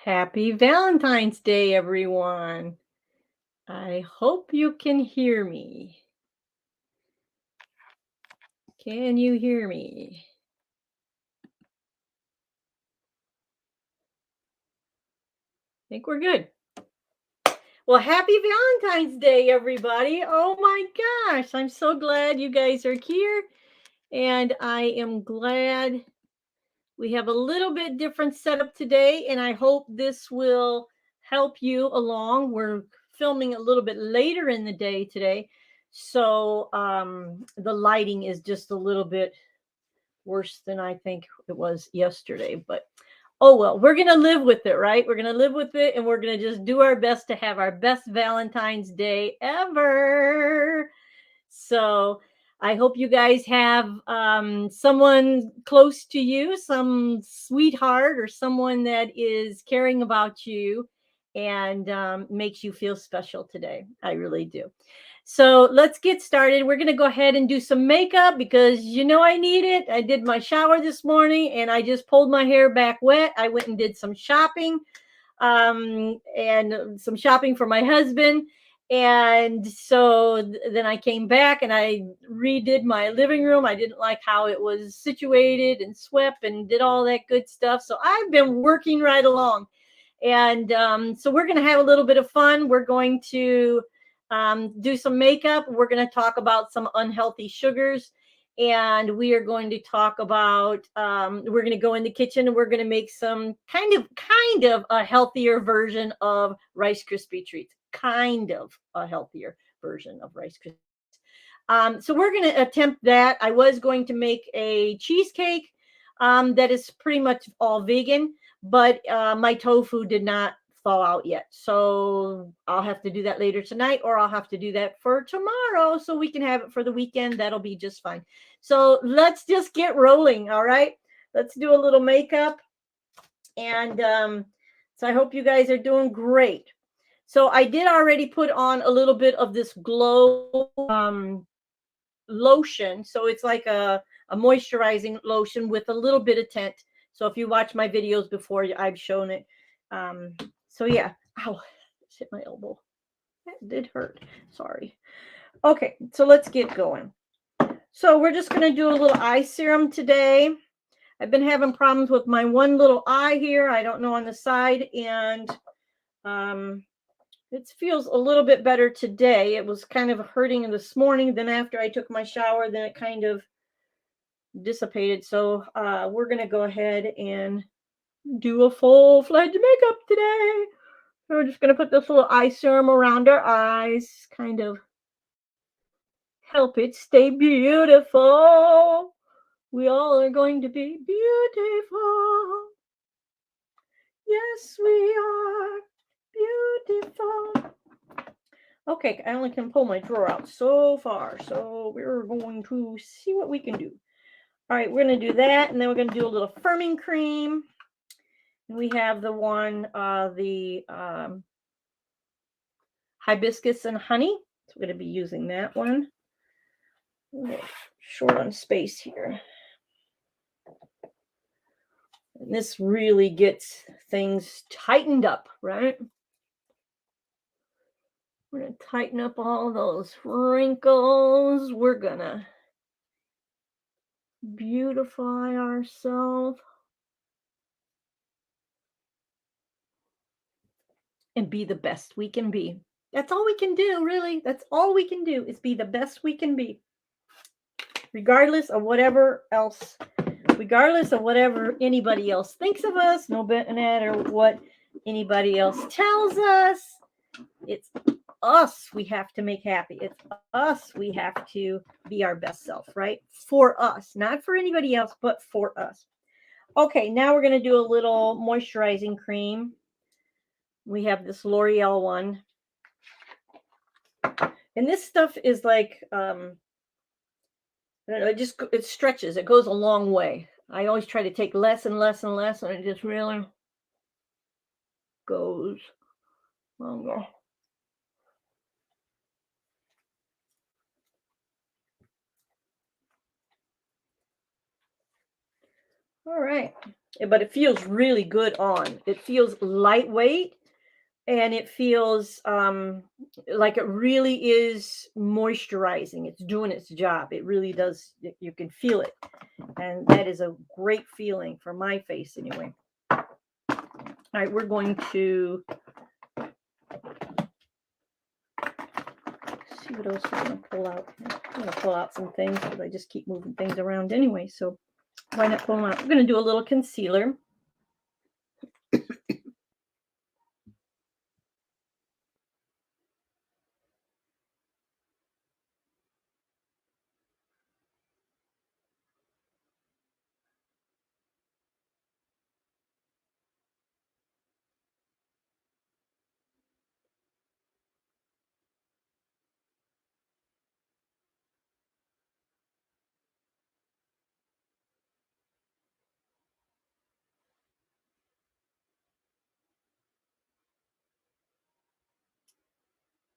Happy Valentine's Day, everyone. I hope you can hear me. Can you hear me? I think we're good. Well, happy Valentine's Day, everybody. Oh my gosh, I'm so glad you guys are here. And I am glad we have a little bit different setup today. And I hope this will help you along. We're filming a little bit later in the day today. So the lighting is just a little bit worse than I think it was yesterday. But oh well, we're gonna live with it, right? We're gonna live with it, and we're gonna just do our best to have our best Valentine's Day ever. So I hope you guys have someone close to you, some sweetheart, or someone that is caring about you and makes you feel special today. I really do. So let's get started. We're going to go ahead and do some makeup because you know I need it. I did my shower this morning and I just pulled my hair back wet. I went and did some shopping and some shopping for my husband. And so then I came back and I redid my living room. I didn't like how it was situated and swept and did all that good stuff. So I've been working right along. And so we're going to have a little bit of fun. We're going to do some makeup. We're going to talk about some unhealthy sugars. And we are going to talk about, we're going to go in the kitchen and we're going to make some kind of a healthier version of Rice Krispie treats. Kind of a healthier version of Rice Krispie. So we're going to attempt that. I was going to make a cheesecake that is pretty much all vegan, but my tofu did not thaw out yet. So I'll have to do that later tonight, or I'll have to do that for tomorrow so we can have it for the weekend. That'll be just fine. So let's just get rolling. All right. Let's do a little makeup. And so I hope you guys are doing great. So I did already put on a little bit of this glow lotion. So it's like a moisturizing lotion with a little bit of tint. So if you watch my videos before, I've shown it. So yeah. Ow, just hit my elbow. That did hurt. Sorry. Okay, so let's get going. So we're just going to do a little eye serum today. I've been having problems with my one little eye here. I don't know on the side. And it feels a little bit better today. It was kind of hurting this morning. Then after I took my shower, then it kind of dissipated. So we're going to go ahead and do a full-fledged makeup today. So we're just going to put this little eye serum around our eyes, kind of help it stay beautiful. We all are going to be beautiful. Yes, we are beautiful. Okay, I only can pull my drawer out so far. So we're going to see what we can do. All right, we're going to do that. And then we're going to do a little firming cream. And we have the one, the hibiscus and honey. So we're going to be using that one. Short on space here. And this really gets things tightened up, right? We're going to tighten up all those wrinkles. We're going to beautify ourselves and be the best we can be. That's all we can do, really. That's all we can do is be the best we can be. Regardless of whatever anybody else thinks of us, no matter what anybody else tells us, it's us we have to make happy. It's us we have to be our best self, right? For us, not for anybody else, but for us. Okay, now we're going to do a little moisturizing cream. We have this L'Oreal one. And this stuff is like, I don't know, it stretches. It goes a long way. I always try to take less and less and less, and it just really goes longer. All right. But it feels really good on. It feels lightweight and it feels like it really is moisturizing. It's doing its job. It really does. You can feel it. And that is a great feeling for my face anyway. All right, we're going to see what else we're going to pull out. I'm going to pull out some things because I just keep moving things around anyway. So why not pull them out? We're going to do a little concealer.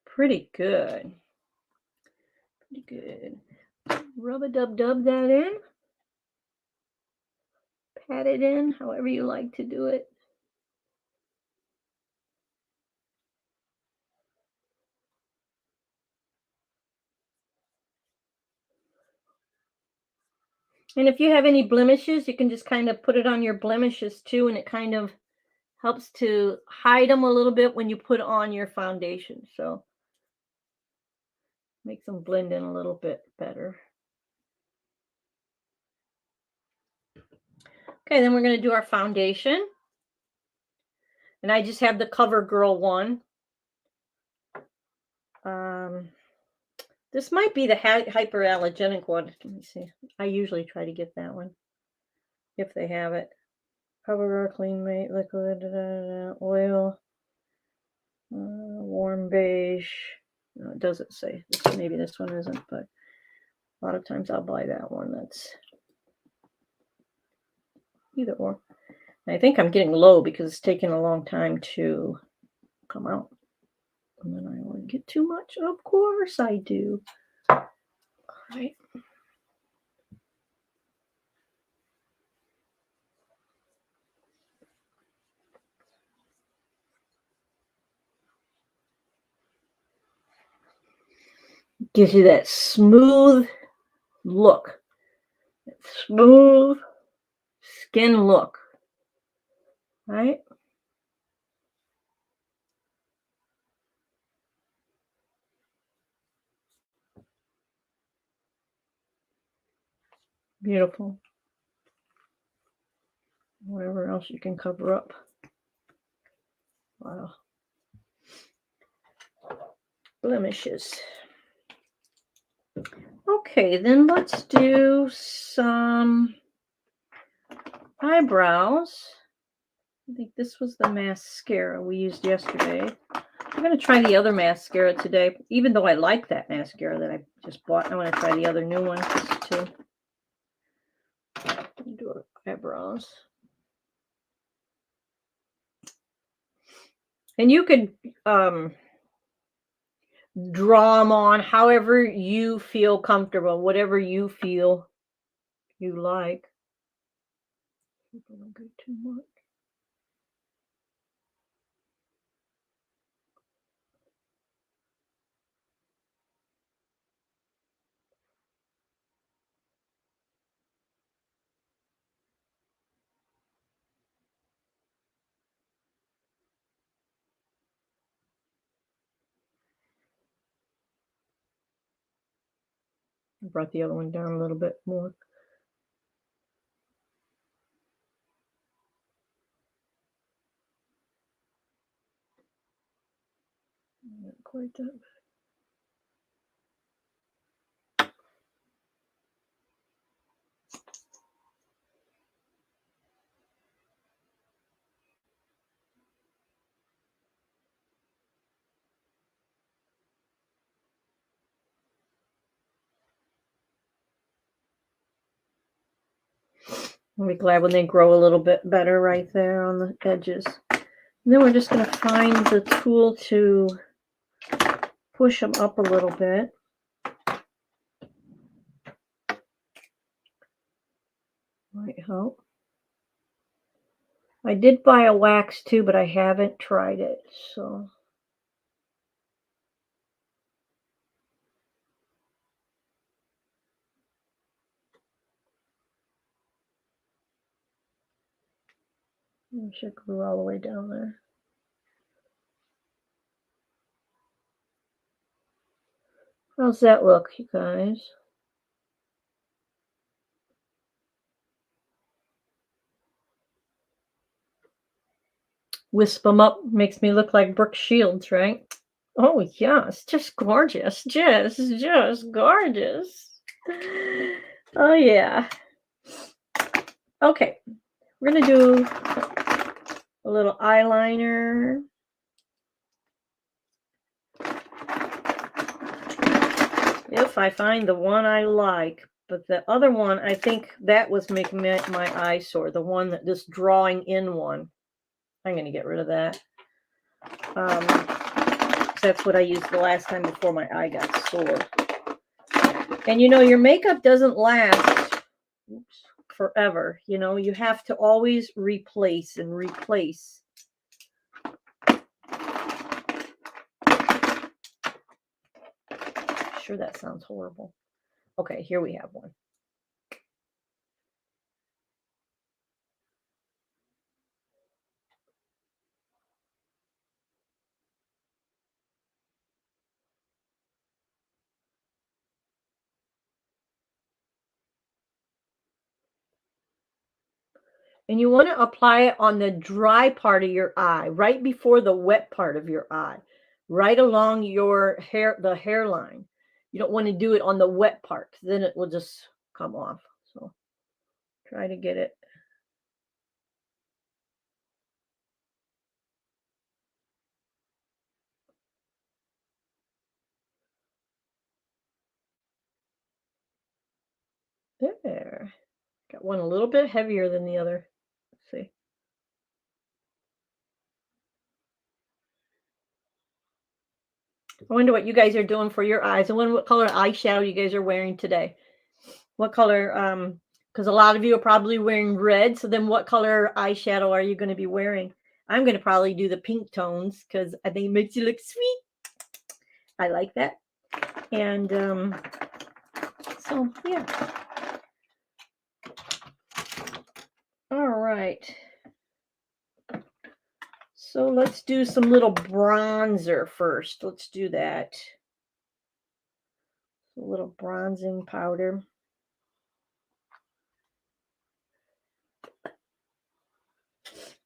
Pretty good. Pretty good. Rub-a-dub-dub that in. Pat it in, however you like to do it. And if you have any blemishes, you can just kind of put it on your blemishes too, and it kind of helps to hide them a little bit when you put on your foundation. So makes them blend in a little bit better. Okay, then we're going to do our foundation. And I just have the CoverGirl one. This might be the hyperallergenic one. Let me see. I usually try to get that one if they have it. CoverGirl Clean Mate Liquid Oil, Warm Beige. No, it doesn't say. Maybe this one isn't, but a lot of times I'll buy that one. That's either or. And I think I'm getting low because it's taking a long time to come out. And then I want to get too much. Of course I do. All right. Gives you that smooth look. That smooth skin look. Right? Beautiful. Whatever else you can cover up. Wow. Blemishes. Okay, then let's do some eyebrows. I think this was the mascara we used yesterday. I'm going to try the other mascara today, even though I like that mascara that I just bought. I want to try the other new one just to do our eyebrows. And you could draw them on however you feel comfortable, whatever you feel you like. Don't go too much. I brought the other one down a little bit more. Not quite that bad. I'll be glad when they grow a little bit better right there on the edges. And then we're just going to find the tool to push them up a little bit. Might help. I did buy a wax too, but I haven't tried it. So I should glue all the way down there. How's that look, you guys? Wisp them up makes me look like Brooke Shields, right? Oh yes, just gorgeous, just gorgeous. Oh yeah. Okay, we're gonna do a little eyeliner. If I find the one I like, but the other one, I think that was making my eye sore. The one that this drawing in one. I'm gonna get rid of that. That's what I used the last time before my eye got sore. And you know, your makeup doesn't last forever. You know, you have to always replace and replace. Sure, that sounds horrible. Okay, here we have one. And you want to apply it on the dry part of your eye, right before the wet part of your eye, right along your hair, the hairline. You don't want to do it on the wet part, then it will just come off. So try to get it. There. Got one a little bit heavier than the other. Let's see. I wonder what you guys are doing for your eyes. I wonder what color eyeshadow you guys are wearing today. What color, because a lot of you are probably wearing red. So then what color eyeshadow are you going to be wearing? I'm going to probably do the pink tones because I think it makes you look sweet. I like that. And so, yeah. All right. So let's do some little bronzer first. Let's do that. A little bronzing powder.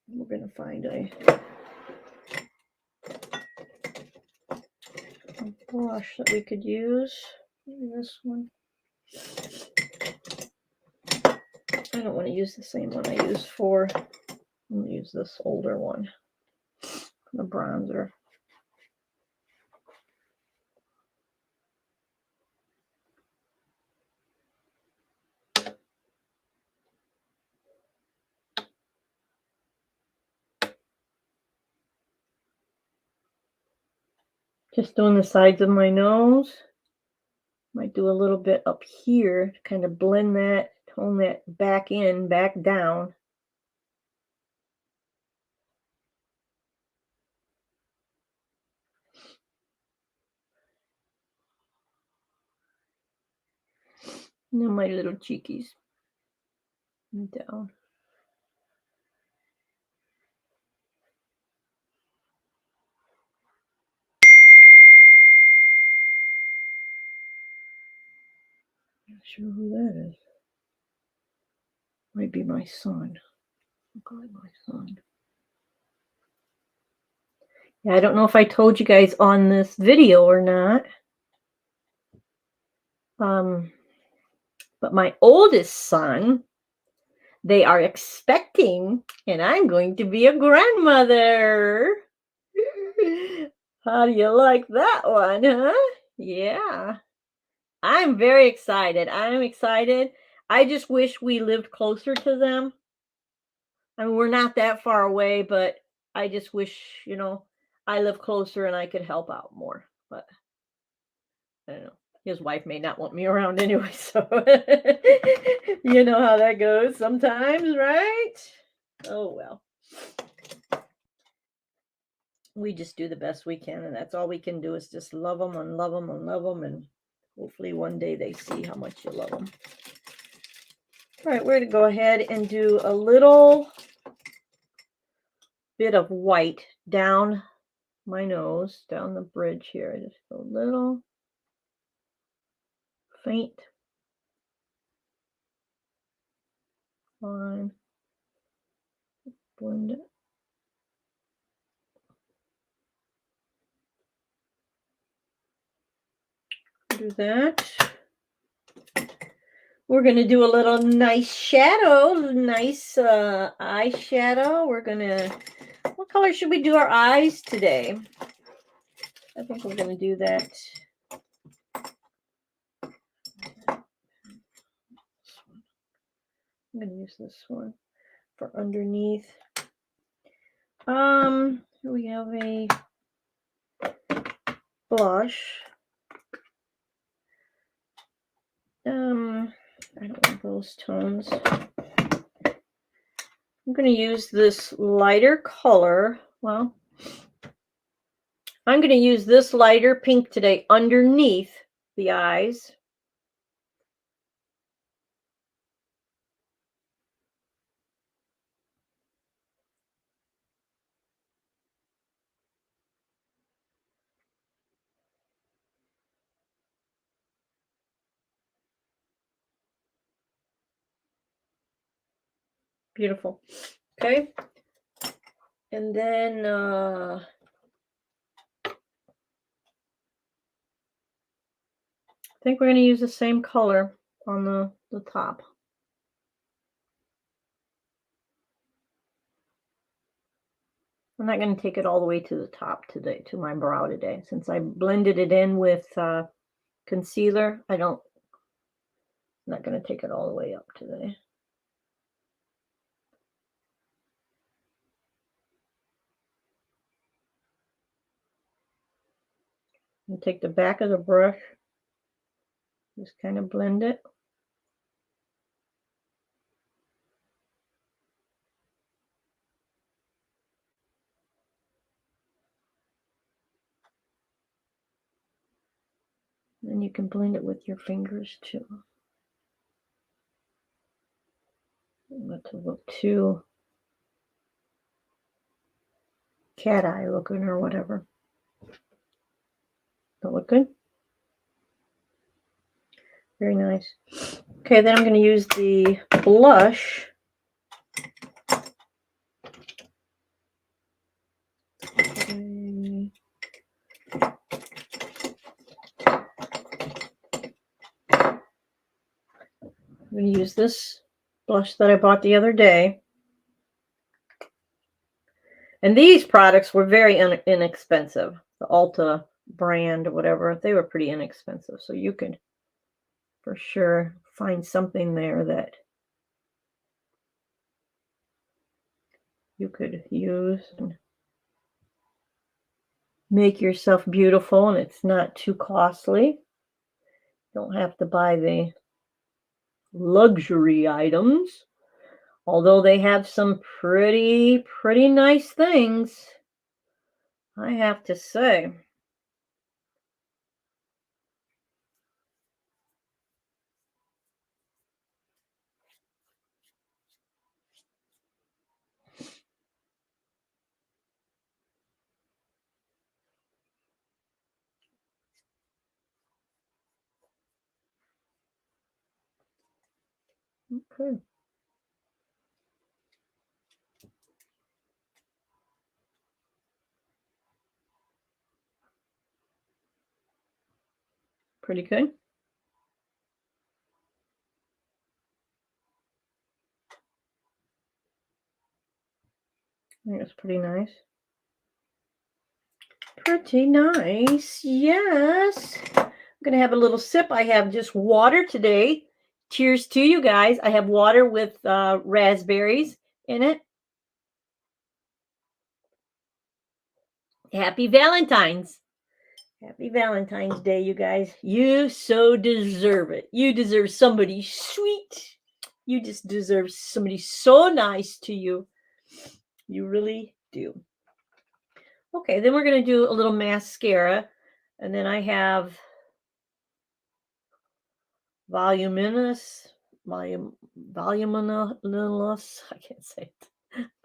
We're going to find a brush that we could use. Maybe this one. I don't want to use the same one I used for. I'm going to use this older one. The bronzer. Just doing the sides of my nose. Might do a little bit up here to kind of blend that, tone that back in, back down. And then my little cheekies. Down. Not sure who that is. Might be my son. Look like my son. Yeah, I don't know if I told you guys on this video or not. But my oldest son, they are expecting, and I'm going to be a grandmother. How do you like that one, huh? Yeah. I'm very excited. I'm excited. I just wish we lived closer to them. I mean, we're not that far away, but I just wish, you know, I live closer and I could help out more. But I don't know. His wife may not want me around anyway, so you know how that goes sometimes, right? Oh well. We just do the best we can, and that's all we can do is just love them and love them and love them, and hopefully one day they see how much you love them. All right, we're going to go ahead and do a little bit of white down my nose, down the bridge here. Just a little faint line. Blend it. Do that. We're going to do a little nice shadow, nice eyeshadow. We're going to, what color should we do our eyes today? I think we're going to do that. I'm going to use this one for underneath. Here we have a blush. I don't want those tones. I'm going to use this lighter color. Well, I'm going to use this lighter pink today underneath the eyes. Beautiful. Okay. And then I think we're going to use the same color on the top. I'm not going to take it all the way to the top today, to my brow today. Since I blended it in with concealer, I'm not going to take it all the way up today. And take the back of the brush, just kind of blend it. And you can blend it with your fingers too. Not to look too cat eye looking or whatever. That look good? Very nice. Okay, then I'm going to use the blush. Okay. I'm going to use this blush that I bought the other day. And these products were very inexpensive. The Ulta brand or whatever, they were pretty inexpensive. So you could for sure find something there that you could use and make yourself beautiful, and it's not too costly. Don't have to buy the luxury items, although they have some pretty nice things, I have to say. Okay. Pretty good. I think it's pretty nice. Pretty nice, yes. I'm going to have a little sip. I have just water today. Cheers to you guys. I have water with raspberries in it. Happy Valentines. Happy Valentine's Day, you guys. You so deserve it. You deserve somebody sweet. You just deserve somebody so nice to you. You really do. Okay, then we're going to do a little mascara. And then I have voluminous, voluminous. I can't say it,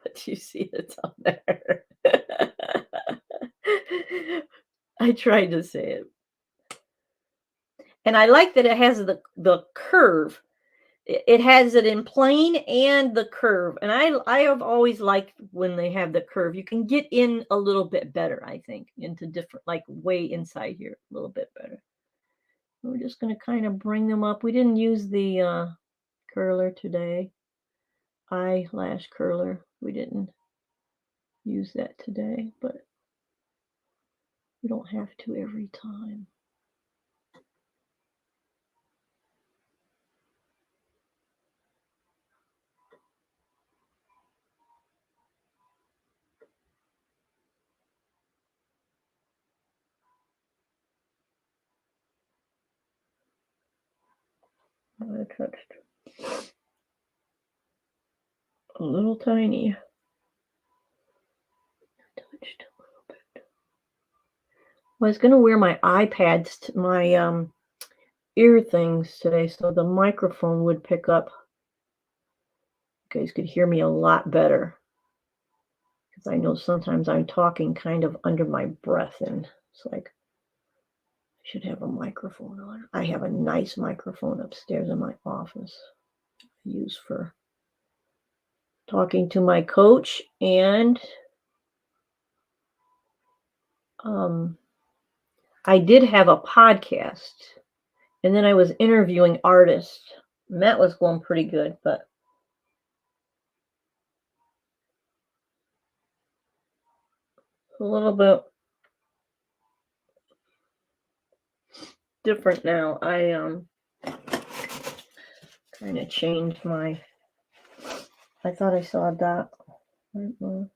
but you see it's on there. I tried to say it. And I like that it has the curve. It has it in plain and the curve. And I have always liked when they have the curve. You can get in a little bit better, I think, into different, like way inside here a little bit better. We're just going to kind of bring them up. We didn't use the curler today. Eyelash curler. We didn't use that today, but we don't have to every time. I touched a little tiny. Touched a little bit. Well, I was going to wear my iPads, my ear things today, so the microphone would pick up. You guys could hear me a lot better. Because I know sometimes I'm talking kind of under my breath, and it's like I should have a microphone on. I have a nice microphone upstairs in my office I use for talking to my coach, and I did have a podcast, and then I was interviewing artists, and that was going pretty good, but a little bit different now. I kind of changed my. I thought I saw a dot. Dang it.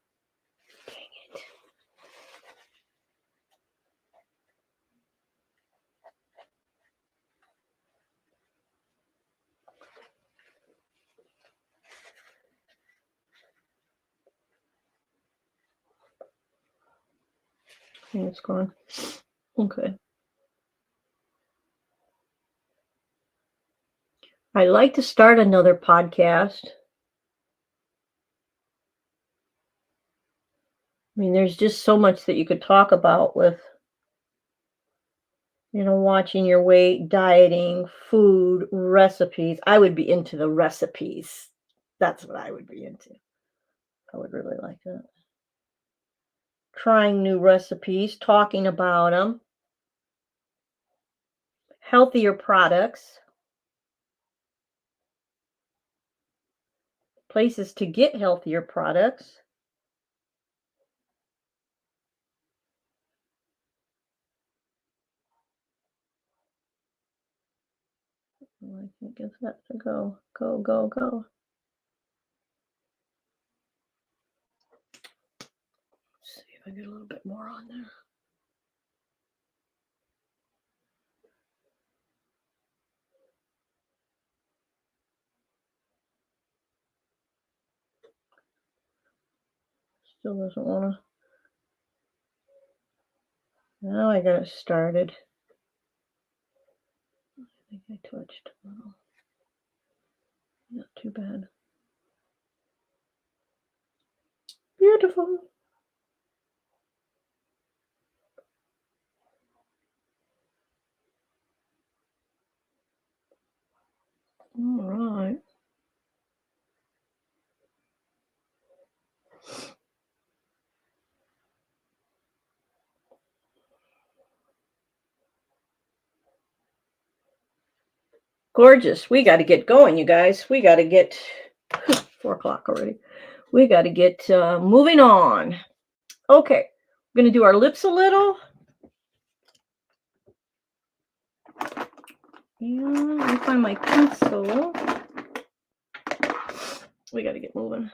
I think it's gone. Okay. I'd like to start another podcast. I mean, there's just so much that you could talk about with, watching your weight, dieting, food, recipes. I would be into the recipes. That's what I would be into. I would really like that. Trying new recipes, talking about them, healthier products, places to get healthier products. I think it's that to go, go, go, go. Let's see if I get a little bit more on there. Still doesn't want to. Now I got it started. I think I touched a little. Not too bad. Beautiful. All right. Gorgeous. We got to get going, you guys. We got to get 4 o'clock already. We got to get moving on. Okay. We're going to do our lips a little. And let me find my pencil. We got to get moving.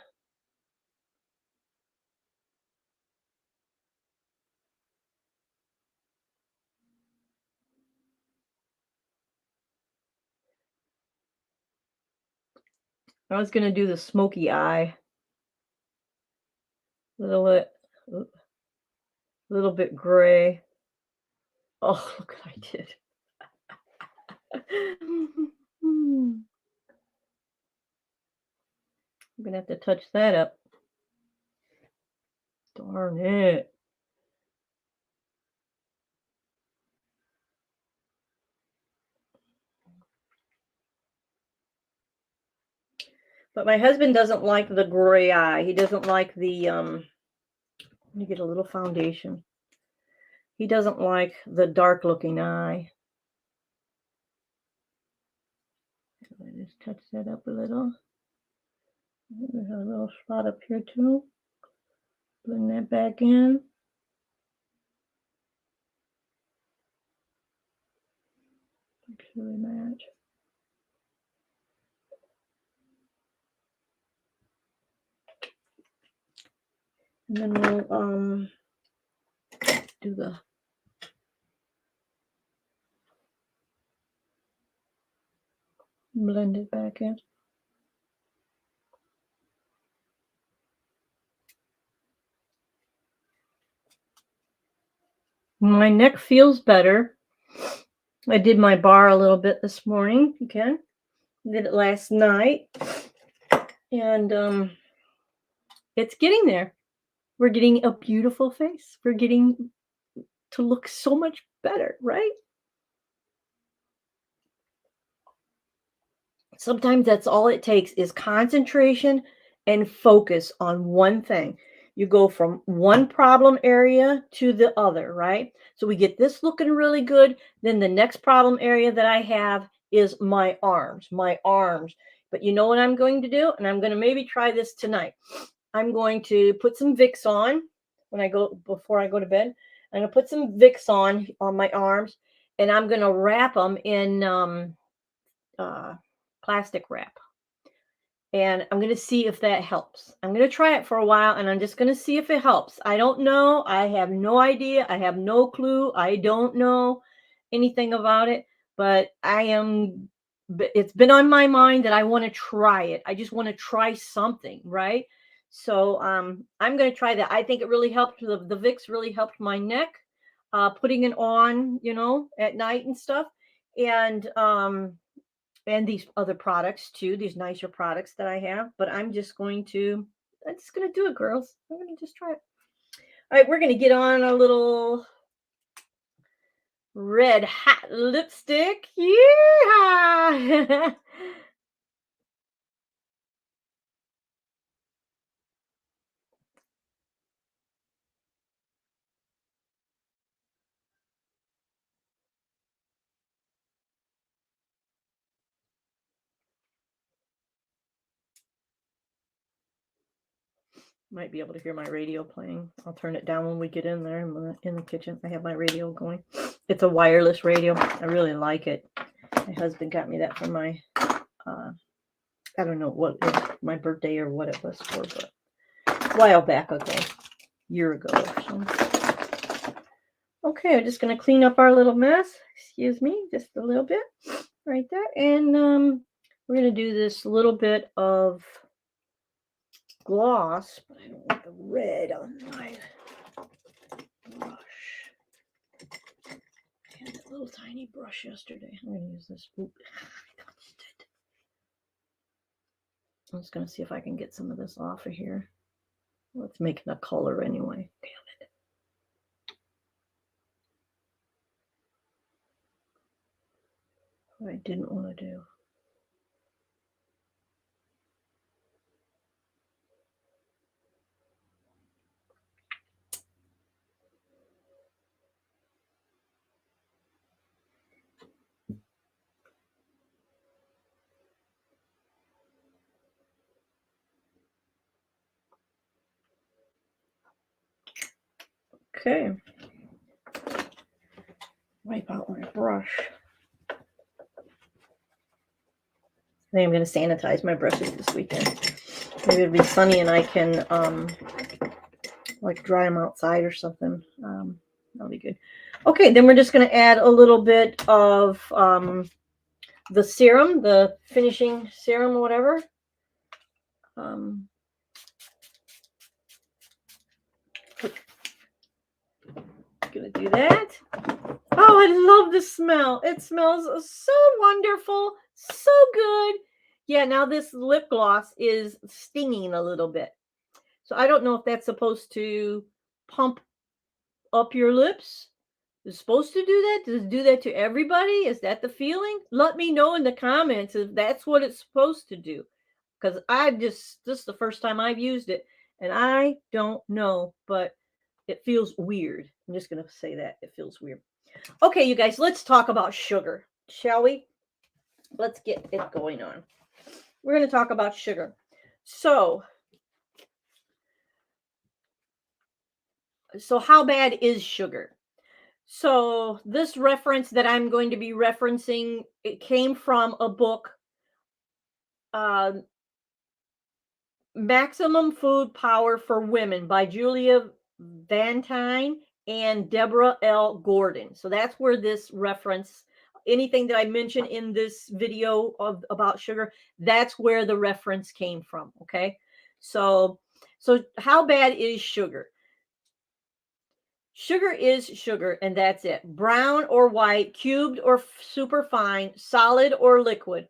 I was going to do the smoky eye. little bit, little bit gray. Oh, look what I did. I'm gonna have to touch that up. Darn it. But my husband doesn't like the gray eye. He doesn't like the let me get a little foundation. He doesn't like the dark looking eye. I just touch that up a little. There's a little spot up here too. Blend that back in. Make sure they match. And then we'll do the blend it back in. My neck feels better. I did my bar a little bit this morning again. Did it last night. And it's getting there. We're getting a beautiful face. We're getting to look so much better, right? Sometimes that's all it takes is concentration and focus on one thing. You go from one problem area to the other, right? So we get this looking really good. Then the next problem area that I have is my arms, my arms. But you know what I'm going to do? And I'm going to maybe try this tonight. I'm going to put some Vicks on before I go to bed. I'm going to put some Vicks on my arms, and I'm going to wrap them in plastic wrap. And I'm going to see if that helps. I'm going to try it for a while, and I'm just going to see if it helps. I don't know. I have no idea. I have no clue. I don't know anything about it, but it's been on my mind that I want to try it. I just want to try something, right? So I'm going to try that. I think it really helped. The Vicks really helped my neck, putting it on, at night and stuff. And these other products too, these nicer products that I have. But I'm just going to do it, girls. I'm going to just try it. All right, we're going to get on a little red hot lipstick. Yeah. Might be able to hear my radio playing. I'll turn it down when we get in there in the kitchen. I have my radio going. It's a wireless radio. I really like it. My husband got me that for my I don't know what it was, my birthday or what it was for, but a while back ago, year ago or so. Okay, I'm just gonna clean up our little mess. Excuse me, just a little bit right there, and we're gonna do this little bit of gloss, but I don't want the red on my brush. I had that little tiny brush yesterday. I'm gonna use this. Oop, I touched it. I'm just gonna see if I can get some of this off of here. Let's make it a color anyway. Damn it. What I didn't want to do. Okay. Wipe out my brush. I think I'm going to sanitize my brushes this weekend. Maybe it'll be sunny and I can like dry them outside or something. That'll be good. Okay, then we're just going to add a little bit of the serum, the finishing serum or whatever. Gonna do that. Oh, I love the smell. It smells so wonderful, so good. Yeah, now this lip gloss is stinging a little bit. So I don't know if that's supposed to pump up your lips. It's supposed to do that? Does it do that to everybody? Is that the feeling? Let me know in the comments if that's what it's supposed to do. Because this is the first time I've used it, and I don't know, but it feels weird. I'm just going to say that. It feels weird. Okay, you guys, let's talk about sugar, shall we? Let's get it going on. We're going to talk about sugar. So how bad is sugar? So this reference that I'm going to be referencing, it came from a book, uh, Maximum Food Power for Women by Julia Valentine and Deborah L. Gordon. So that's where this reference, anything that I mention in this video about sugar, that's where the reference came from. Okay. So, so how bad is sugar? Sugar is sugar, and that's it. Brown or white, cubed or super fine, solid or liquid.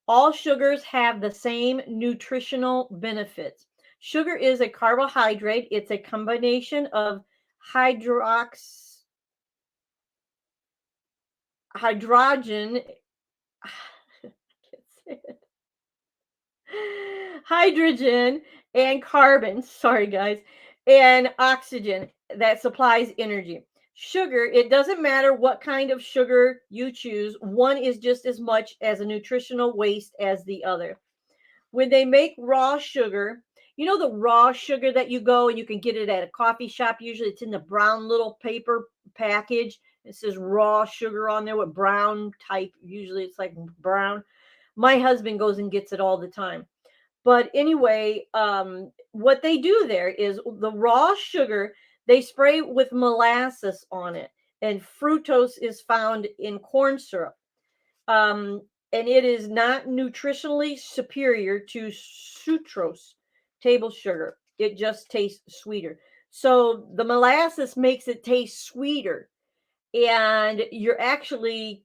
All sugars have the same nutritional benefits. Sugar is a carbohydrate. It's a combination of hydrox hydrogen hydrogen and carbon, sorry guys, and oxygen that supplies energy. Sugar, it doesn't matter what kind of sugar you choose, one is just as much as a nutritional waste as the other. When they make raw sugar, you know the raw sugar that you go and you can get it at a coffee shop, usually it's in the brown little paper package. It says raw sugar on there with brown type, usually it's like brown. My husband goes and gets it all the time. But anyway, what they do there is the raw sugar, they spray with molasses on it, and fructose is found in corn syrup. And it is not nutritionally superior to sucrose, table sugar. It just tastes sweeter. So the molasses makes it taste sweeter, and you're actually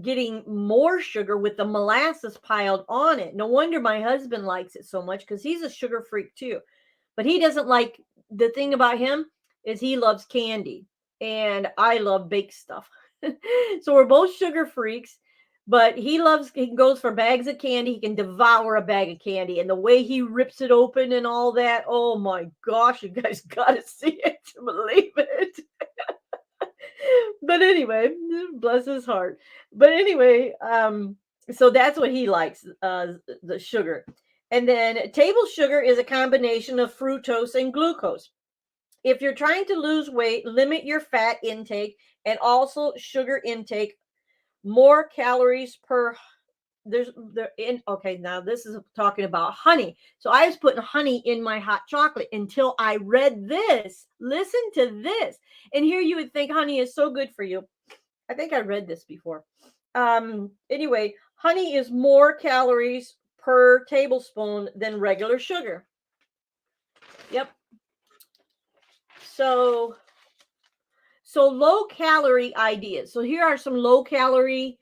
getting more sugar with the molasses piled on it. No wonder my husband likes it so much because he's a sugar freak too. But he doesn't like the thing about him is he loves candy and I love baked stuff. So we're both sugar freaks, but he goes for bags of candy. He can devour a bag of candy and the way he rips it open and all that. Oh my gosh, you guys got to see it to believe it. But anyway, bless his heart. But anyway, so that's what he likes, the sugar. And then table sugar is a combination of fructose and glucose. If you're trying to lose weight, limit your fat intake and also sugar intake. More calories per there in okay, now this is talking about honey. So I was putting honey in my hot chocolate until I read this. Listen to this. And here you would think honey is so good for you. I think I read this before. Anyway, honey is more calories per tablespoon than regular sugar. Yep. So low calorie ideas. So here are some low calorie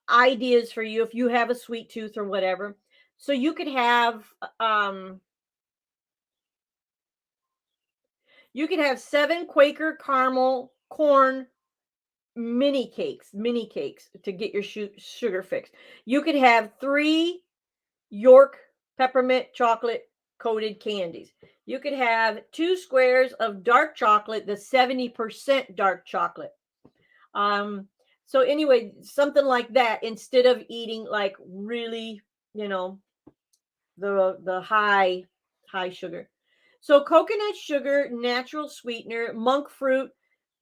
ideas for you if you have a sweet tooth or whatever. So you could have 7 Quaker caramel corn mini cakes to get your sugar fix. You could have 3 York peppermint chocolate coated candies. You could have 2 squares of dark chocolate, the 70% dark chocolate. So anyway, something like that instead of eating like really, you know, the high sugar. So coconut sugar, natural sweetener, monk fruit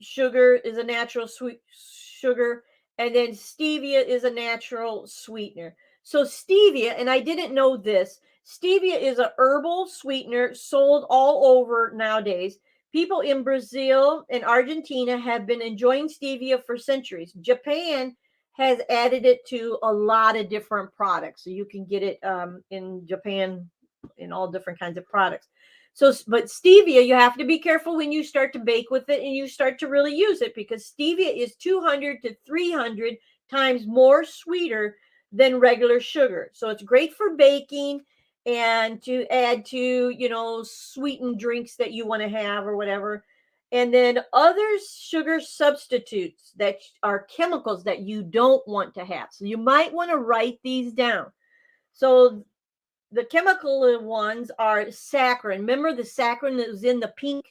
sugar is a natural sweet sugar, and then stevia is a natural sweetener. So stevia, and I didn't know this, stevia is a herbal sweetener sold all over nowadays. People in Brazil and Argentina have been enjoying stevia for centuries. Japan has added it to a lot of different products. So you can get it in Japan in all different kinds of products. So, but stevia, you have to be careful when you start to bake with it and you start to really use it, because stevia is 200 to 300 times more sweeter than regular sugar. So it's great for baking and to add to, sweetened drinks that you want to have or whatever. And then other sugar substitutes that are chemicals that you don't want to have. So you might want to write these down. So the chemical ones are saccharin. Remember the saccharin that was in the pink,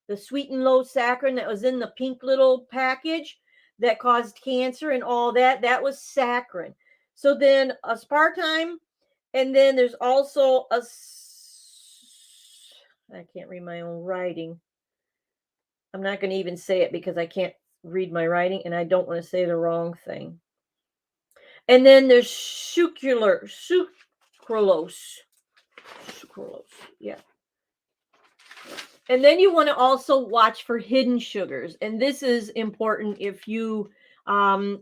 the sweet and low saccharin that was in the pink little package that caused cancer and all that? That was saccharin. So then aspartame, and then there's also I can't read my own writing. I'm not going to even say it because I can't read my writing and I don't want to say the wrong thing. And then there's sucralose. Sucralose. Yeah. And then you want to also watch for hidden sugars. And this is important if you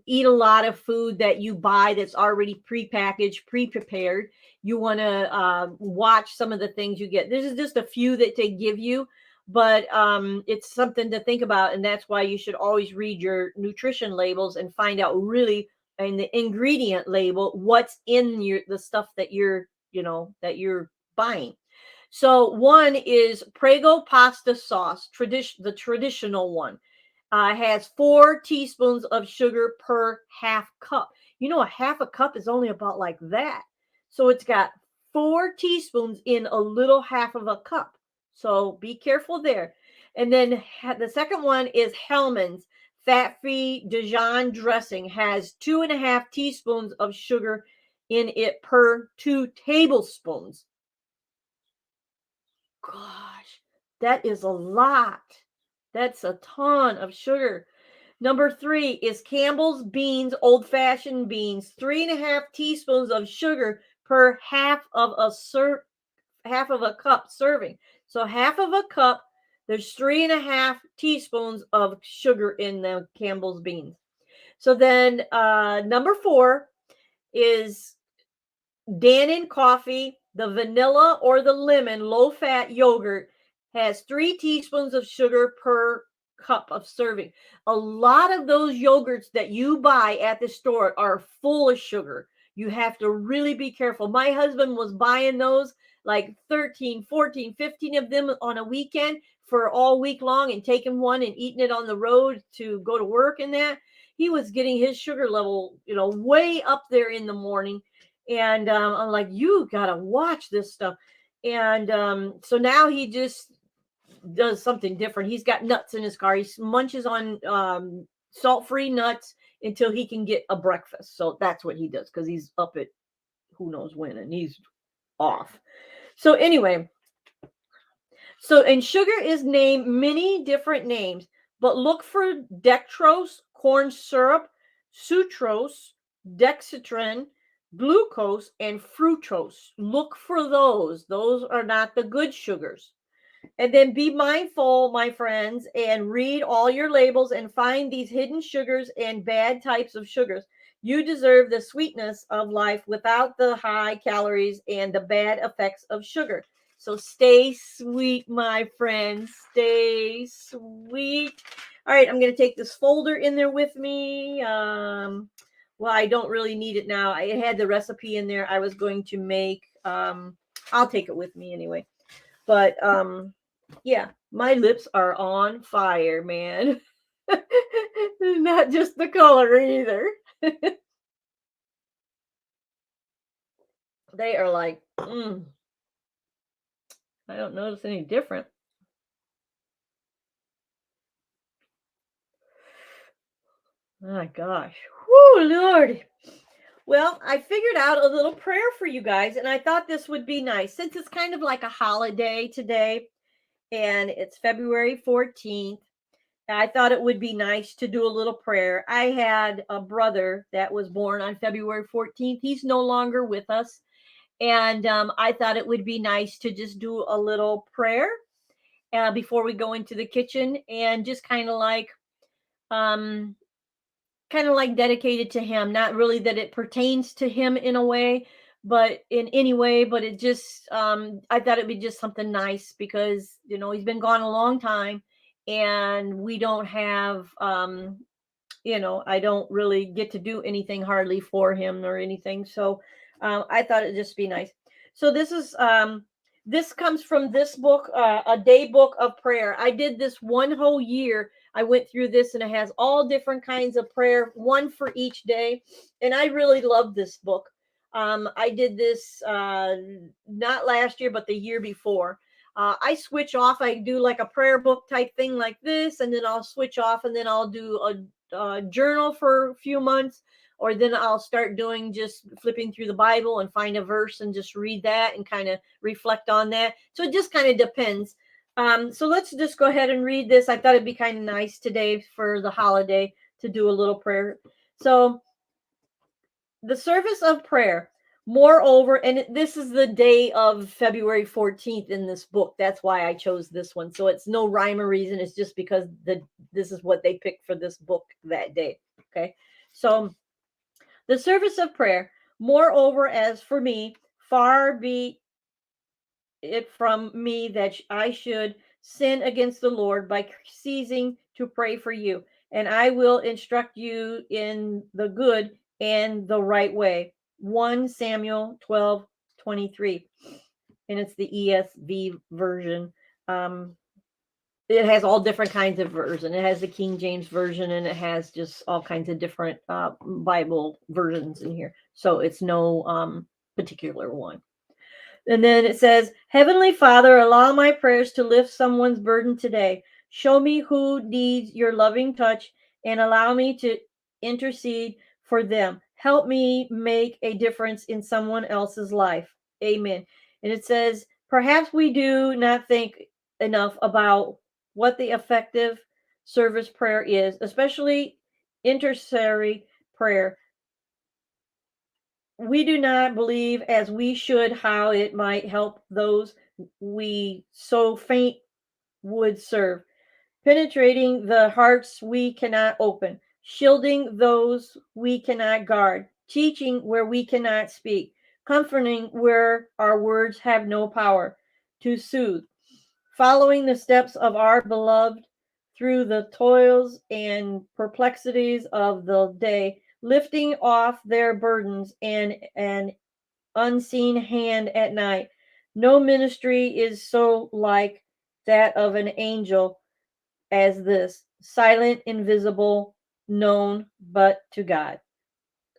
eat a lot of food that you buy that's already prepackaged, pre-prepared. You want to watch some of the things you get. This is just a few that they give you, but it's something to think about. And that's why you should always read your nutrition labels and find out really in the ingredient label what's in the stuff that you're buying. So one is Prego pasta sauce, the traditional one. Has 4 teaspoons of sugar per half cup. A half a cup is only about like that. So it's got 4 teaspoons in a little half of a cup. So be careful there. And then the second one is Hellman's fat-free Dijon dressing, has 2.5 teaspoons of sugar in it per 2 tablespoons. Gosh, that is a lot. That's a ton of sugar. Number 3 is Campbell's beans, old fashioned beans, 3.5 teaspoons of sugar per half of a cup serving. So half of a cup, there's 3.5 teaspoons of sugar in the Campbell's beans. So then number 4 is Dannon coffee, the vanilla or the lemon low fat yogurt, has 3 teaspoons of sugar per cup of serving. A lot of those yogurts that you buy at the store are full of sugar. You have to really be careful. My husband was buying those like 13, 14, 15 of them on a weekend for all week long and taking one and eating it on the road to go to work and that. He was getting his sugar level, way up there in the morning. And I'm like, you gotta watch this stuff. And so now he just does something different. He's got nuts in his car. He munches on salt-free nuts until he can get a breakfast. So that's what he does, because he's up at who knows when and he's off. So anyway, and sugar is named many different names, but look for dextrose, corn syrup, sucrose, dextrin, glucose, and fructose. Look for those. Those are not the good sugars. And then be mindful, my friends, and read all your labels and find these hidden sugars and bad types of sugars. You deserve the sweetness of life without the high calories and the bad effects of sugar. So stay sweet, my friends. Stay sweet. All right, I'm going to take this folder in there with me. Well, I don't really need it now. I had the recipe in there. I was going to make, I'll take it with me anyway. But yeah, my lips are on fire, man. Not just the color either. They are like, I don't notice any different. My gosh. Whoo, Lord. Well, I figured out a little prayer for you guys, and I thought this would be nice since it's kind of like a holiday today and it's February 14th. I thought it would be nice to do a little prayer. I had a brother that was born on February 14th. He's no longer with us. And I thought it would be nice to just do a little prayer before we go into the kitchen and just kind of like dedicated to him. Not really that it pertains to him in a way, but in any way, but it just, I thought it'd be just something nice because, he's been gone a long time, and we don't have, I don't really get to do anything hardly for him or anything. So I thought it'd just be nice. So this comes from this book, a day book of prayer. I did this one whole year. I went through this, and it has all different kinds of prayer, one for each day. And I really love this book. I did this not last year, but the year before. I switch off. I do like a prayer book type thing like this, and then I'll switch off, and then I'll do a journal for a few months, or then I'll start doing just flipping through the Bible and find a verse and just read that and kind of reflect on that. So it just kind of depends. So let's just go ahead and read this. I thought it'd be kind of nice today for the holiday to do a little prayer. So the service of prayer. Moreover, and this is the day of February 14th in this book. That's why I chose this one. So it's no rhyme or reason. It's just because this is what they picked for this book that day. Okay. So the service of prayer. Moreover, as for me, far be it from me that I should sin against the Lord by ceasing to pray for you. And I will instruct you in the good and the right way. 1 Samuel 12:23. And it's the ESV version. It has all different kinds of version. It has the King James version, and it has just all kinds of different Bible versions in here. So it's no particular one. And then it says, Heavenly Father, allow my prayers to lift someone's burden today. Show me who needs your loving touch and allow me to intercede for them. Help me make a difference in someone else's life. Amen. And it says, perhaps we do not think enough about what the effective service prayer is, especially intercessory prayer. We do not believe as we should how it might help those we so faint would serve, penetrating the hearts we cannot open, shielding those we cannot guard, teaching where we cannot speak, comforting where our words have no power to soothe, following the steps of our beloved through the toils and perplexities of the day, lifting off their burdens and an unseen hand at night. No ministry is so like that of an angel as this, silent, invisible, known but to God.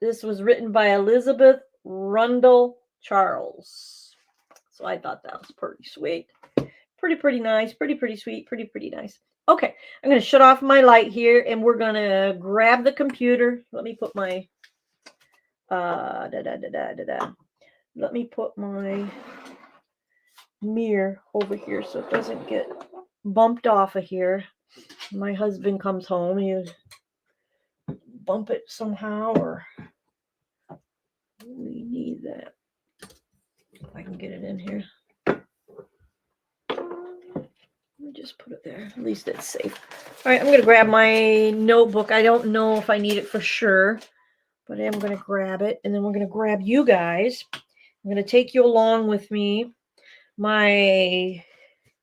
This was written by Elizabeth Rundle Charles. So I thought that was pretty sweet. Pretty nice. Pretty sweet. Pretty nice. Okay, I'm going to shut off my light here, and we're going to grab the computer. Let me put my let me put my mirror over here so it doesn't get bumped off of here. My husband comes home, you bump it somehow, or we need that. If I can get it in here. Let me just put it there. At least it's safe. All right, I'm going to grab my notebook. I don't know if I need it for sure, but I am going to grab it. And then we're going to grab you guys. I'm going to take you along with me. My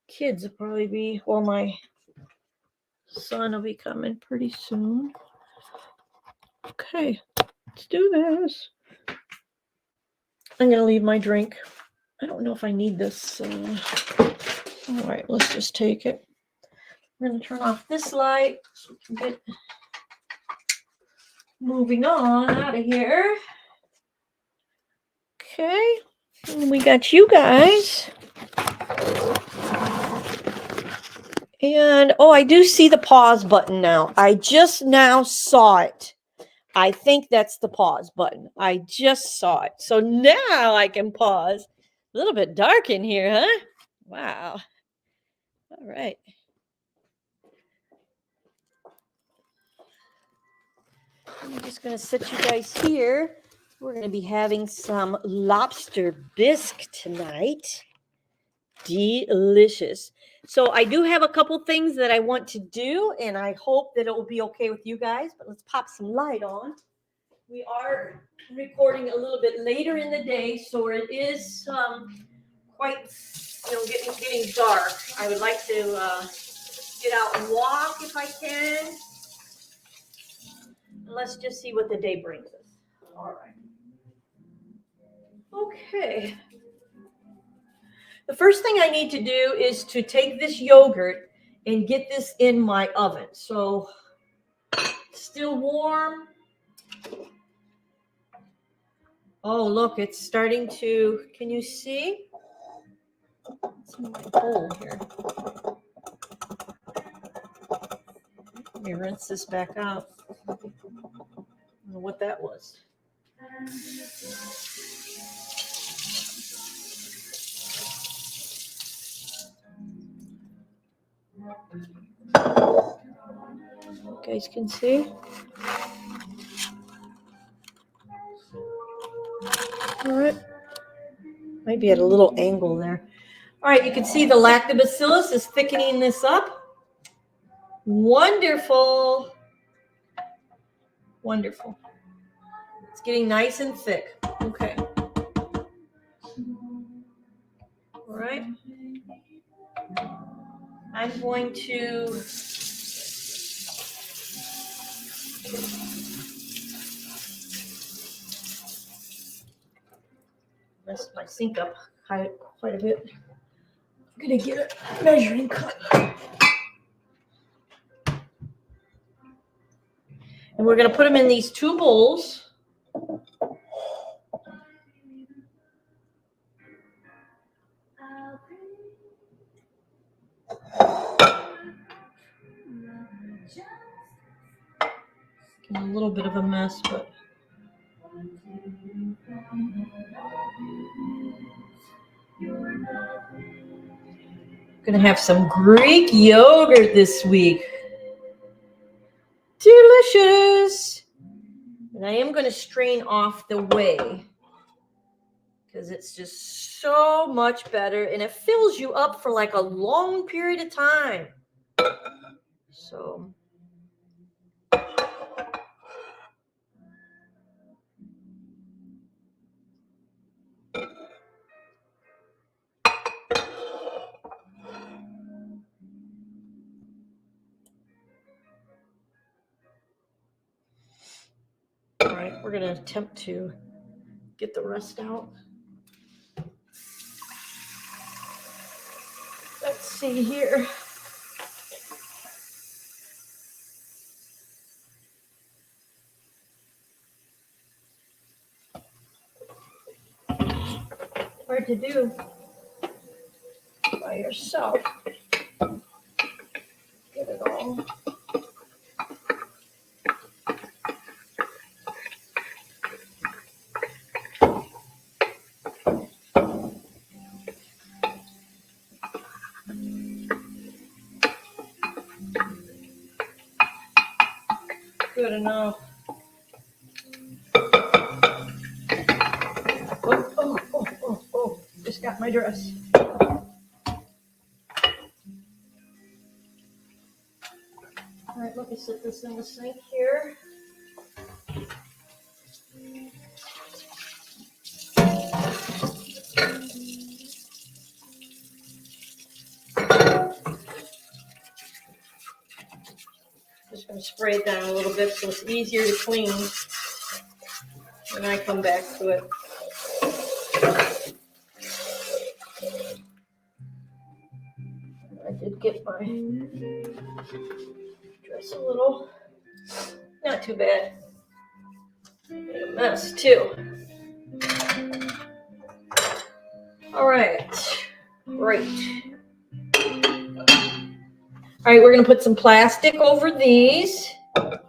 kids will probably be, well, my son will be coming pretty soon. Okay, let's do this. I'm going to leave my drink. I don't know if I need this. All right, let's just take it. I'm going to turn off this light so we can get moving on out of here. Okay, and we got you guys. And, oh, I do see the pause button now. I just now saw it. I think that's the pause button. I just saw it. So now I can pause. A little bit dark in here, huh? Wow. All right. I'm just going to set you guys here. We're going to be having some lobster bisque tonight. Delicious. So I do have a couple things that I want to do, and I hope that it will be okay with you guys. But let's pop some light on. We are recording a little bit later in the day, so it is quite, getting dark. I would like to get out and walk if I can. And let's just see what the day brings us. All right. Okay. The first thing I need to do is to take this yogurt and get this in my oven. So, still warm. Oh, look, it's starting to, can you see? It's in my bowl here. Let me rinse this back out. I don't know what that was. You guys can see. All right. Might be at a little angle there. All right, you can see the lactobacillus is thickening this up. Wonderful. Wonderful. It's getting nice and thick. Okay. All right. I'm going to mess my sink up quite a bit. I'm going to get a measuring cup. And we're going to put them in these two bowls. A little bit of a mess, but gonna have some Greek yogurt this week. Delicious. And I am gonna strain off the whey because it's just so much better and it fills you up for like a long period of time. So all right, we're gonna attempt to get the rest out. Let's see here. Hard to do by yourself. Get it all. Good enough. Oh, just got my dress. All right, let me set this in the sink here. Just going to spray it down a little bit so it's easier to clean when I come back to it. I did get my dress a little, not too bad. Made a mess too. All right, great. All right, we're going to put some plastic over these. The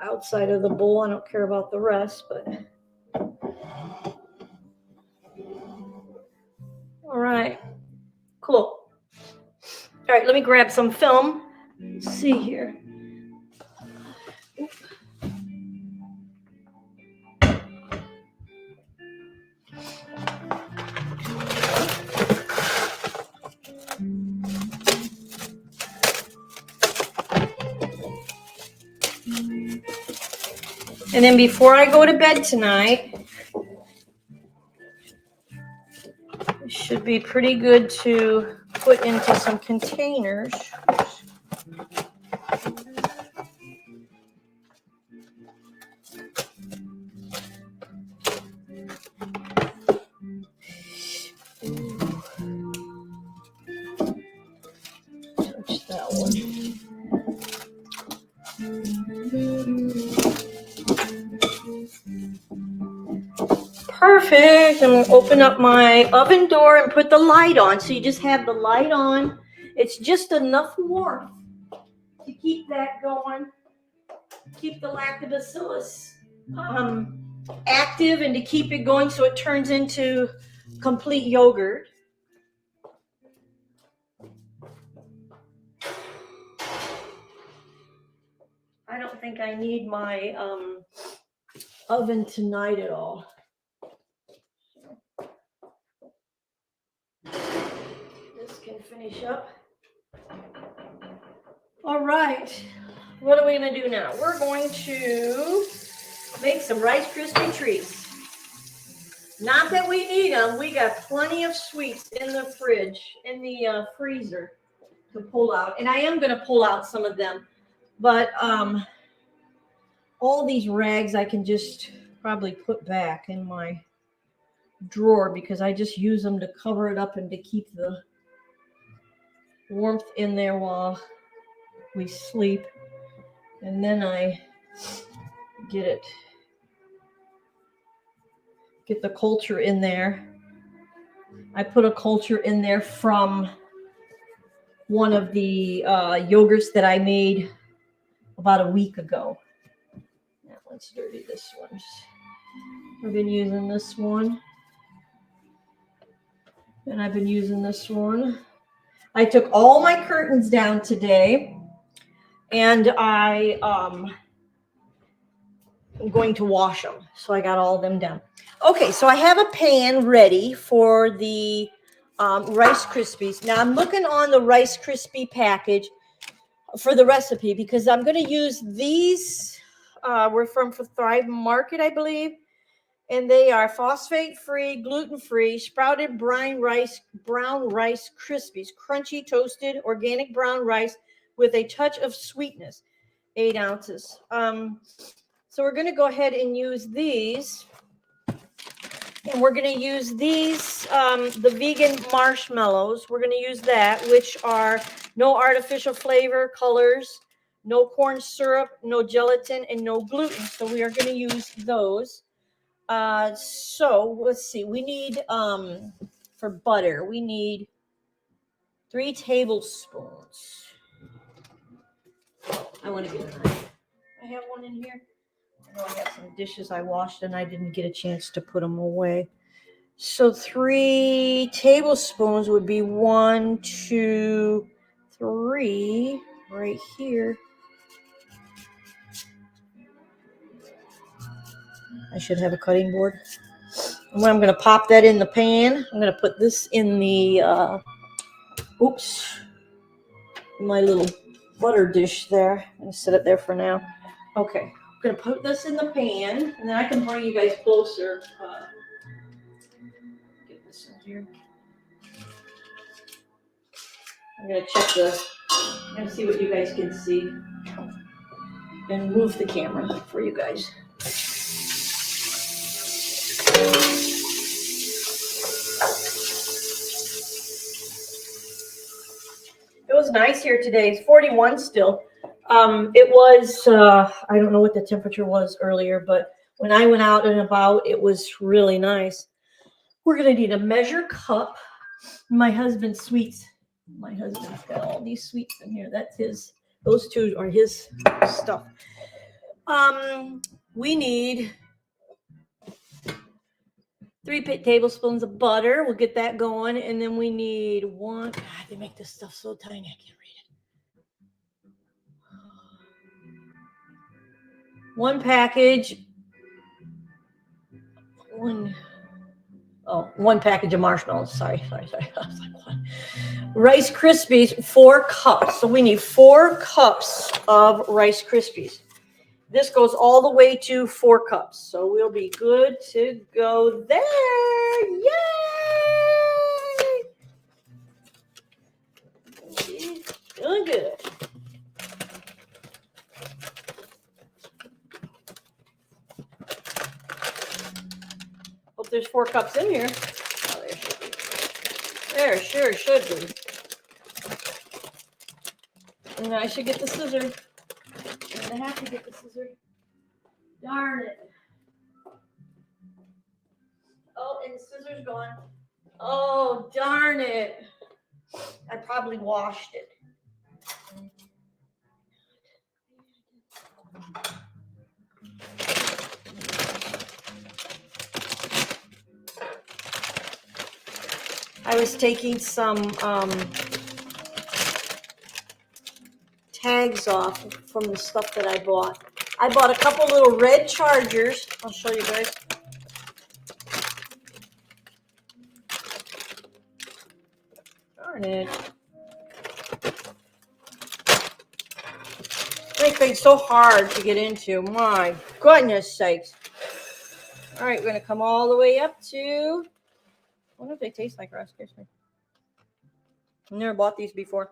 outside of the bowl, I don't care about the rest, but. All right, cool. All right, let me grab some film. Let's see here. And then before I go to bed tonight, it should be pretty good to put into some containers. Touch that one. Perfect. I'm going to open up my oven door and put the light on. So you just have the light on. It's just enough warmth to keep that going, keep the lactobacillus active, and to keep it going so it turns into complete yogurt. I don't think I need my oven tonight at all. This can finish up. All right. What are we going to do now? We're going to make some Rice Krispie treats. Not that we need them. We got plenty of sweets in the fridge, in the freezer to pull out. And I am going to pull out some of them. But all these rags I can just probably put back in my drawer because I just use them to cover it up and to keep the warmth in there while we sleep. And then I get the culture in there. I put a culture in there from one of the yogurts that I made about a week ago. Now let's dirty this one. I've been using this one. And I've been using this one. I took all my curtains down today, and I'm going to wash them. So I got all of them down. Okay, so I have a pan ready for the Rice Krispies. Now I'm looking on the Rice Krispie package for the recipe because I'm going to use these. We're from Thrive Market, I believe. And they are phosphate-free, gluten-free, sprouted brown rice Krispies, crunchy, toasted, organic brown rice with a touch of sweetness, 8 ounces. So we're going to go ahead and use these. And we're going to use these, the vegan marshmallows. We're going to use that, which are no artificial flavor, colors, no corn syrup, no gelatin, and no gluten. So we are going to use those. So let's see, we need, for butter, we need 3 tablespoons. I want to get a knife. I have one in here. I know I have some dishes I washed and I didn't get a chance to put them away. So 3 tablespoons would be 1, 2, 3 right here. I should have a cutting board. And I'm going to pop that in the pan. I'm going to put this in the, my little butter dish there. I'm going to set it there for now. Okay, I'm going to put this in the pan, and then I can bring you guys closer. Get this in here. I'm going to I'm going to see what you guys can see. And move the camera for you guys. It was nice here today. It's 41 still. It was, I don't know what the temperature was earlier, but when I went out and about, it was really nice. We're going to need a measure cup. My husband's sweets. My husband's got all these sweets in here. That's his. Those 2 are his stuff. We need 3 tablespoons of butter. We'll get that going. And then we need 1. God, they make this stuff so tiny. I can't read it. 1 package. 1 package of marshmallows. Sorry. I was like, what? Rice Krispies, 4 cups. So we need 4 cups of Rice Krispies. This goes all the way to 4 cups. So we'll be good to go there. Yay! Doing good. Hope there's 4 cups in here. Oh, there should be. There sure should be. And I should get the scissor. I have to get the scissor. Darn it. Oh, and the scissors gone. Oh, darn it. I probably washed it. I was taking some tags off from the stuff that I bought. I bought a couple little red chargers. I'll show you guys. Darn it. Make things so hard to get into. My goodness sakes. All right, we're going to come all the way up to... I wonder if they taste like Rice Krispies. I've never bought these before.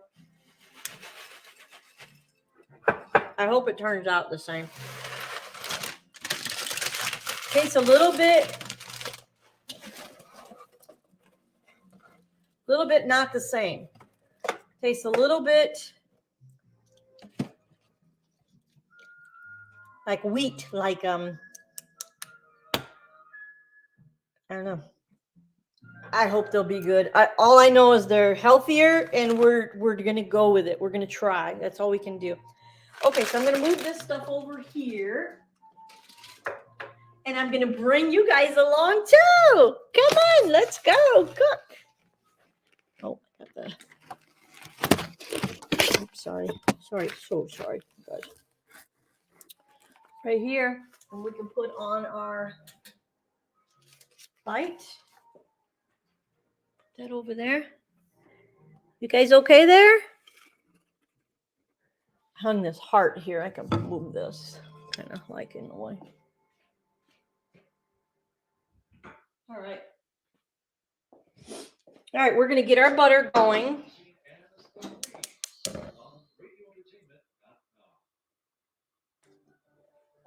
I hope it turns out the same. Tastes a little bit not the same. Tastes a little bit like wheat, like I don't know. I hope they'll be good. All I know is they're healthier, and we're gonna go with it. We're gonna try. That's all we can do. Okay, so I'm gonna move this stuff over here, and I'm gonna bring you guys along too. Come on, let's go cook. Oh, I got the. Oops, sorry, so sorry, guys. Right here, and we can put on our light. That over there. You guys okay there? Hung this heart here. I can move this kind of like in the way. All right, we're going to get our butter going.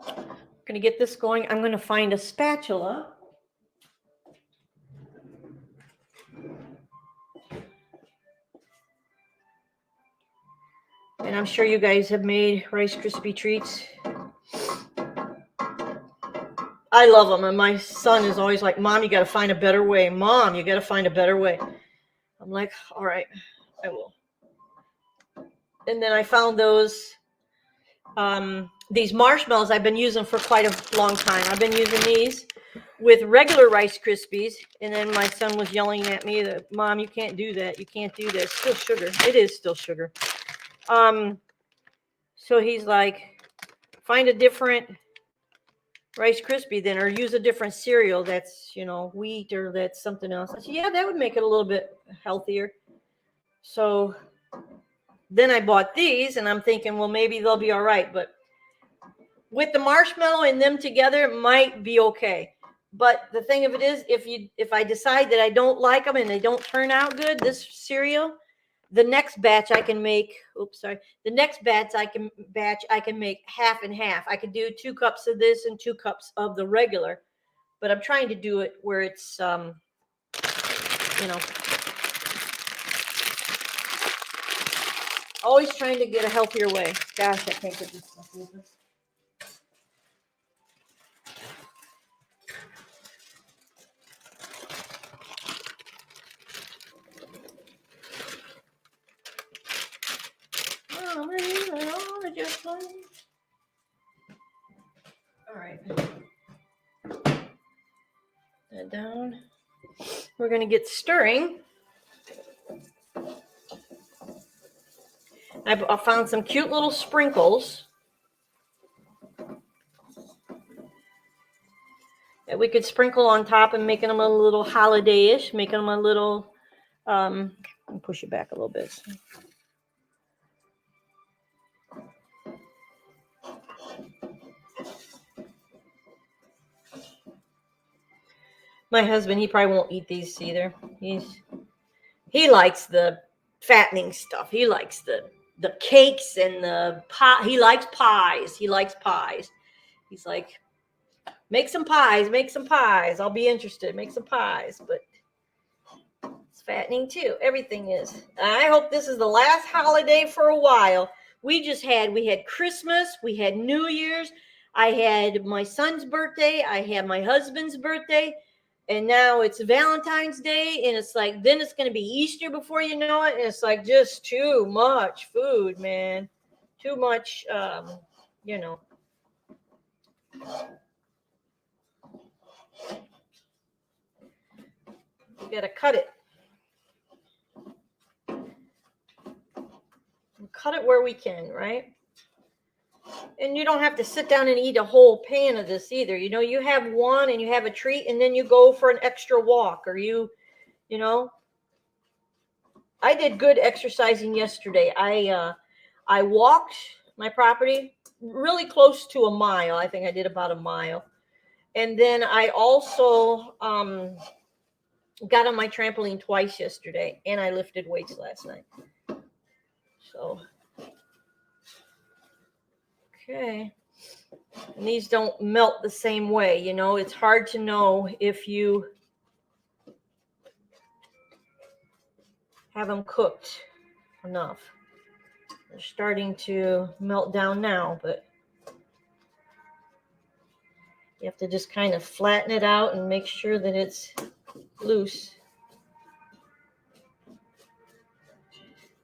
Going to get this going. I'm going to find a spatula. And I'm sure you guys have made Rice Krispie treats. I love them. And my son is always like, Mom, you got to find a better way. Mom, you got to find a better way. I'm like, all right, I will. And then I found these marshmallows I've been using for quite a long time. I've been using these with regular Rice Krispies, and then my son was yelling at me that, Mom, you can't do that. You can't do that. It's still sugar. It is still sugar. So he's like, find a different Rice Krispie then, or use a different cereal that's, wheat, or that's something else. I said, yeah, that would make it a little bit healthier. So then I bought these, and I'm thinking, well, maybe they'll be all right. But with the marshmallow and them together, it might be okay. But the thing of it is, if I decide that I don't like them and they don't turn out good, this cereal, the next batch I can make. The next batch I can make half and half. I could do 2 cups of this and 2 cups of the regular. But I'm trying to do it where it's always trying to get a healthier way. Gosh, I can't get this stuff open. All right. That down. We're going to get stirring. I found some cute little sprinkles that we could sprinkle on top and making them a little holiday-ish, making them a little, push it back a little bit. My husband, he probably won't eat these either. He likes the fattening stuff. He likes the cakes and the pie. He likes pies. He likes pies. He's like, make some pies, make some pies. I'll be interested. Make some pies. But it's fattening too. Everything is. I hope this is the last holiday for a while. We had Christmas, we had New Year's, I had my son's birthday, I had my husband's birthday, and now it's Valentine's Day, and it's like, then it's going to be Easter before you know it, and it's like just too much food, man. Too much, you know. You got to cut it. Cut it where we can, right? And you don't have to sit down and eat a whole pan of this either. You know, you have one and you have a treat, and then you go for an extra walk, or you know. I did good exercising yesterday. I walked my property really close to a mile. I think I did about a mile. And then I also got on my trampoline twice yesterday, and I lifted weights last night. So, okay. And these don't melt the same way, you know. It's hard to know if you have them cooked enough. They're starting to melt down now, but you have to just kind of flatten it out and make sure that it's loose.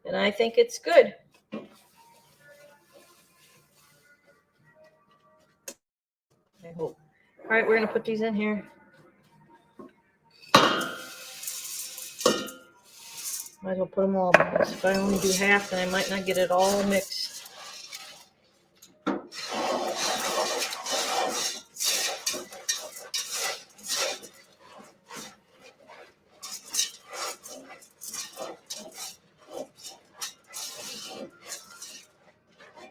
And I think it's good. I hope. All right, we're going to put these in here. Might as well put them all, because if I only do half, then I might not get it all mixed.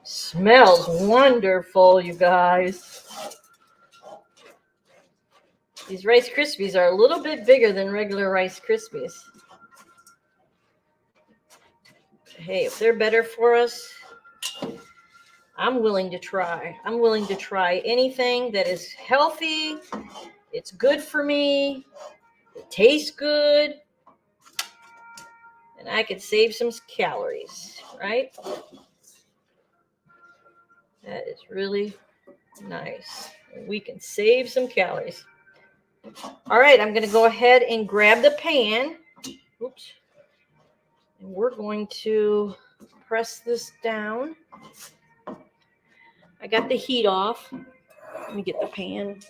Smells wonderful, you guys. These Rice Krispies are a little bit bigger than regular Rice Krispies. Hey, if they're better for us, I'm willing to try. I'm willing to try anything that is healthy. It's good for me. It tastes good. And I could save some calories, right? That is really nice. We can save some calories. All right, I'm going to go ahead and grab the pan. Oops. And we're going to press this down. I got the heat off. Let me get the pan.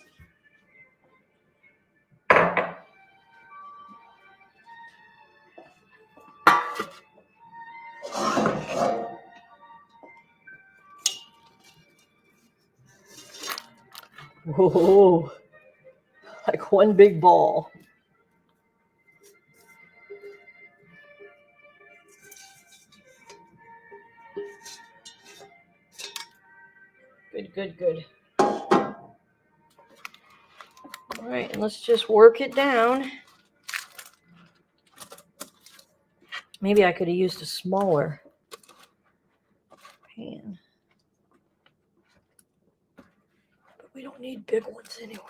Whoa, like one big ball. Good, good, good. All right, and let's just work it down. Maybe I could have used a smaller pan. But we don't need big ones anyway.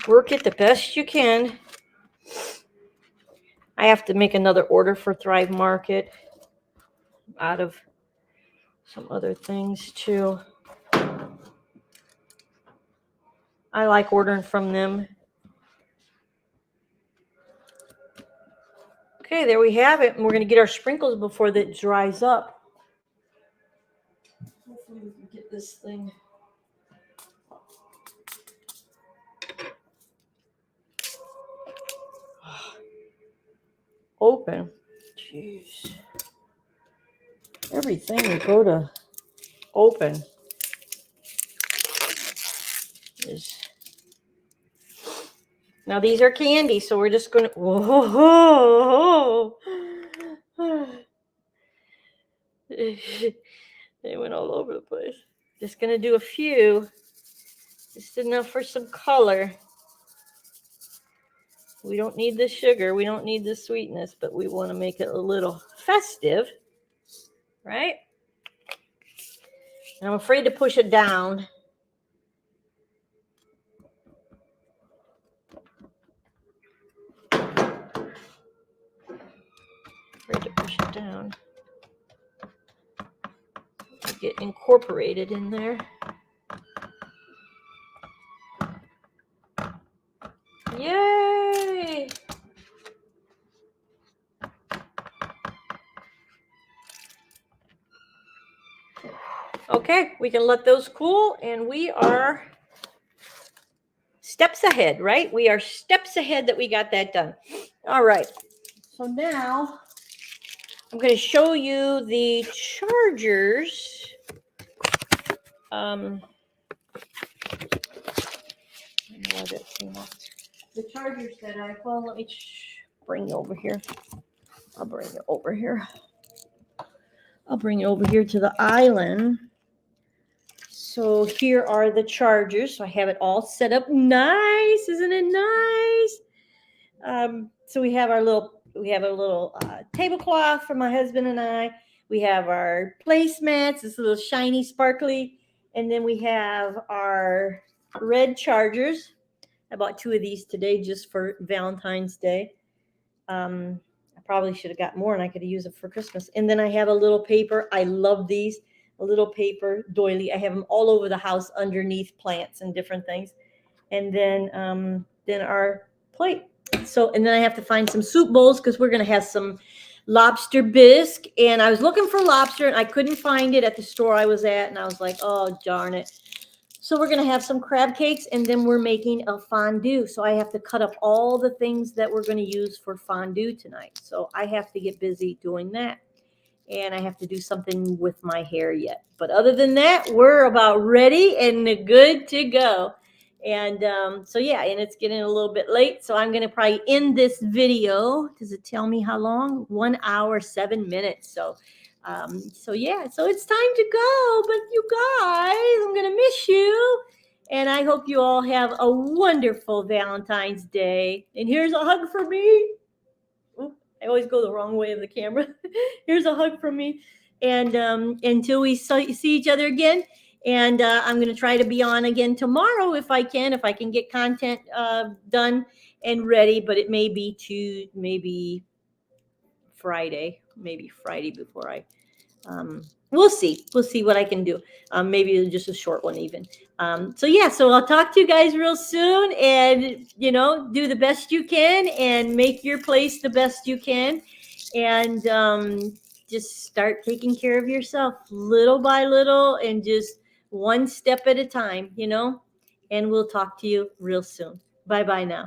Work it the best you can. I have to make another order for Thrive Market out of some other things too. I like ordering from them. Okay, there we have it. And we're going to get our sprinkles before that dries up. Hopefully we can get this thing open. Jeez. Everything we go to open is Now these are candy, so we're just going to, whoa. They went all over the place. Just going to do a few, just enough for some color. We don't need the sugar, we don't need the sweetness, but we want to make it a little festive, right? And I'm afraid to push it down. Afraid to push it down. Get incorporated in there. Yay! Okay, we can let those cool, and we are steps ahead, right? We are steps ahead that we got that done. All right, so now I'm going to show you the chargers. The chargers that let me bring it over here. I'll bring it over here. I'll bring it over here to the island. So here are the chargers. So I have it all set up nice. Isn't it nice? So we have a little tablecloth for my husband and I. We have our placemats, this little shiny, sparkly, and then we have our red chargers. I bought 2 of these today just for Valentine's Day. I probably should have got more, and I could have used it for Christmas. And then I have a little paper. I love these. A little paper doily. I have them all over the house underneath plants and different things. And then our plate. So, and then I have to find some soup bowls because we're going to have some lobster bisque. And I was looking for lobster and I couldn't find it at the store I was at. And I was like, oh, darn it. So we're going to have some crab cakes, and then we're making a fondue. So I have to cut up all the things that we're going to use for fondue tonight. So I have to get busy doing that. And I have to do something with my hair yet. But other than that, we're about ready and good to go. And so, yeah, and it's getting a little bit late. So I'm going to probably end this video. Does it tell me how long? 1 hour, 7 minutes. So yeah, so it's time to go. But you guys, I'm going to miss you. And I hope you all have a wonderful Valentine's Day. And here's a hug for me. I always go the wrong way of the camera. Here's a hug from me. And until we see each other again. And I'm going to try to be on again tomorrow if I can get content done and ready. But it may be maybe Friday before I. We'll see what I can do. Maybe just a short one even. So yeah, so I'll talk to you guys real soon, and do the best you can and make your place the best you can, and just start taking care of yourself little by little and just one step at a time, and we'll talk to you real soon. Bye now.